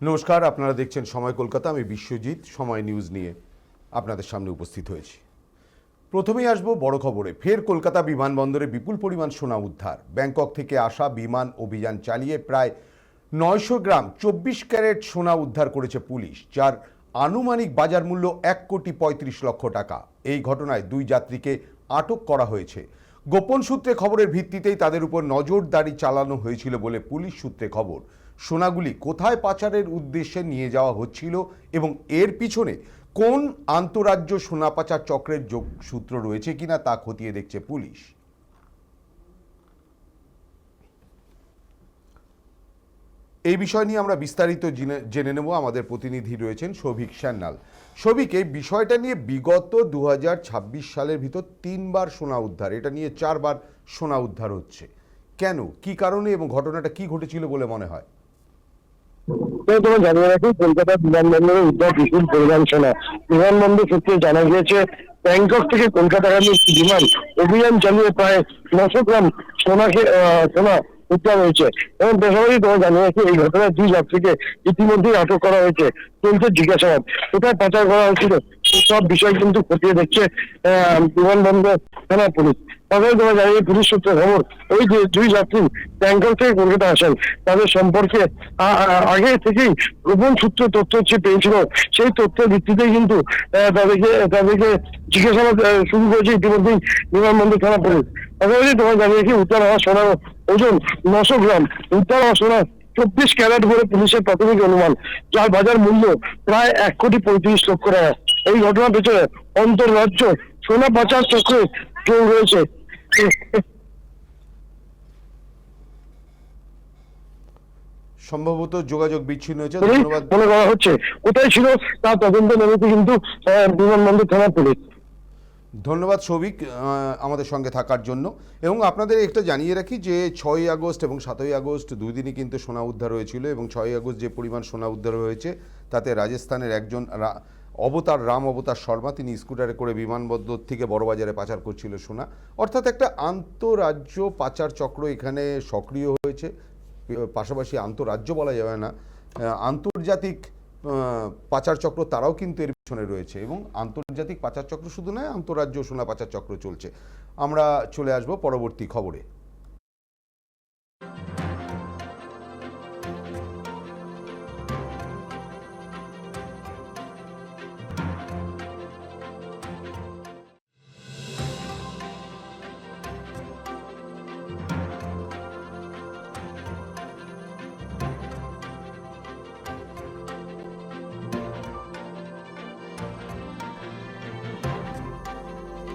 নমস্কার, আপনারা দেখছেন সময় কলকাতা। আমি বিশ্বজিৎ সময় নিউজ নিয়ে আপনাদের সামনে উপস্থিত হয়েছি। প্রথমেই আসবো বড় খবরে। ফের কলকাতা বিমানবন্দরে বিপুল পরিমাণ সোনা উদ্ধার। ব্যাংকক থেকে আসা বিমান অভিযান চালিয়ে প্রায় 900 গ্রাম 24 ক্যারেট সোনা উদ্ধার করেছে পুলিশ, যার আনুমানিক বাজার মূল্য 1,35,00,000 টাকা। এই ঘটনায় 2 যাত্রীকে আটক করা হয়েছে। গোপন সূত্রে খবরের ভিত্তিতেই তাদের উপর নজরদারি চালানো হয়েছিল বলে পুলিশ সূত্রে খবর। সোনাগুলি কোথায় পাচারের উদ্দেশ্যে নিয়ে যাওয়া হচ্ছিল এবং এর পিছনে কোন আন্তঃরাজ্য সোনা পাচার চক্রের যোগসূত্র রয়েছে কিনা তা খতিয়ে দেখছে পুলিশ। এই বিষয় নিয়ে আমরা বিস্তারিত জেনে নেব। আমাদের প্রতিনিধি রয়েছেন সৌভিক সান্যাল। সৌভিক, এই বিষয়টা নিয়ে বিগত 2026 সালের ভিতর 3 বার সোনা উদ্ধার, এটা নিয়ে 4 বার সোনা উদ্ধার হচ্ছে কেন, কি কারণে এবং ঘটনাটা কি ঘটেছিল বলে মনে হয়? তোমার জানিয়ে রাখি, কলকাতা বিমানবন্দরে উদ্ধার বিপুল পরিমাণ সোনা। বিমানবন্দর সূত্রে জানা গিয়েছে, ব্যাংকক থেকে কলকাতাগামী একটি বিমান অভিযান চালিয়ে প্রায় 900 গ্রাম সোনা উদ্ধার হয়েছে এবং বেসরকারি তোমার জানিয়ে রাখি, এই ঘটনায় 2 যাত্রীকে ইতিমধ্যেই আটক করা হয়েছে। চলছে জিজ্ঞাসাবাদ। কোথায় পাচার করা হয়েছিল সব বিষয় কিন্তু খতিয়ে দেখছে বিমানবন্দর থানা পুলিশ। তাদের তোমার জানিয়ে পুলিশ সূত্রে খবর, ওই যে 2 যাত্রী ব্যাংকক থেকে কলকাতা আসেন, তাদের সম্পর্কে আগে থেকেই গোপন সূত্রে তথ্য পেয়েছিল। সেই তথ্যের ভিত্তিতেই কিন্তু তাদেরকে জিজ্ঞাসাবাদ শুরু করেছে ইতিমধ্যেই বিমানবন্দর থানা পুলিশ। পাশাপাশি তোমার জানিয়েছি, উদ্ধার হওয়া সোনার ওজন 900 গ্রাম। উদ্ধার হওয়া সোনা 24 ক্যারেট বলে পুলিশের প্রাথমিক অনুমান, যার বাজার মূল্য প্রায় 1,35,00,000 টাকা। এই ঘটনার পেছনে অন্তর্রাজ্য সোনা পাচার চক্রে যোগ রয়েছে। সম্ভবত যোগাযোগ বিচ্ছিন্ন হয়েছে। ধন্যবাদ। মনে করা হচ্ছে কোথায় ছিল তা তদন্ত নেমেছে কিন্তু বিমানবন্দর থানা পুলিশ। ধন্যবাদ সৌভিক আমাদের সঙ্গে থাকার জন্য। এবং আপনাদের একটা জানিয়ে রাখি যে 6ই আগস্ট এবং 7ই আগস্ট 2 দিনই কিন্তু সোনা উদ্ধার হয়েছিল এবং 6ই আগস্ট যে পরিমাণ সোনা উদ্ধার হয়েছে তাতে রাজস্থানের একজন রাম অবতার শর্মা, তিনি স্কুটারে করে বিমানবন্দর থেকে বড়বাজারে পাচার করছিল সোনা। অর্থাৎ একটা আন্তঃরাজ্য পাচার চক্র এখানে সক্রিয় হয়েছে। পাশাপাশি আন্তঃরাজ্য বলা যাবে না, আন্তর্জাতিক পাচার চক্র তারাও কিন্তু এর পিছনে রয়েছে এবং আন্তর্জাতিক পাচার চক্র শুধু নয়, আন্তঃরাজ্য সোনা পাচার চক্র চলছে। আমরা চলে আসব পরবর্তী খবরে।